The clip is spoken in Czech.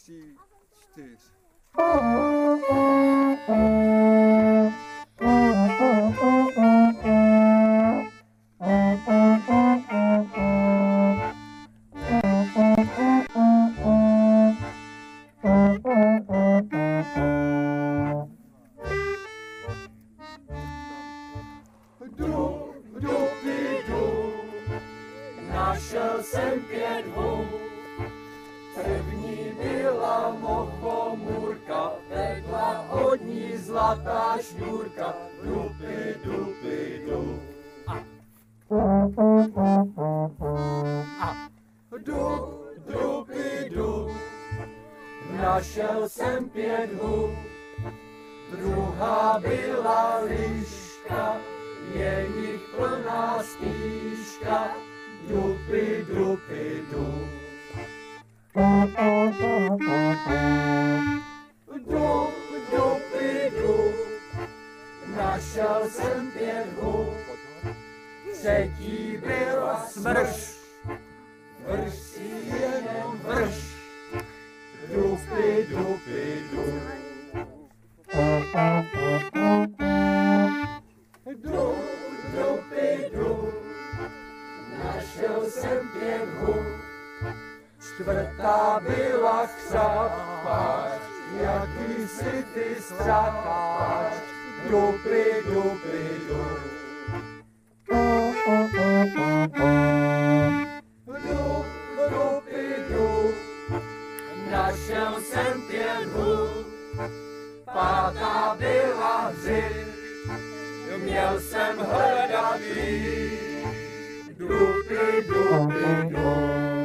3, 4. Našel jsem 5 hub. První byla mochomůrka, vedla od ní zlatá šňůrka. Dupy, dupy, dup. Dup, dupy, dup. Našel jsem 5 hub. Druhá byla liška, je jich plná stýška. Dupy, dupy, dup. Dup, dupy, dup. Našel jsem 5 hub. Třetí byla smrš, vrš si jenom vrš. Dupy, dupy, dup. Dup, dupy, dup. Našel jsem 5 hub. Čtvrtá byla chřapáč, jakýsi ty strákáč. Dupy, dupy, dup. Dup, dupy, dup. Našel jsem 5 hub. Pátá byla hřib, měl jsem hledat jí. Dupy, dupy, dup.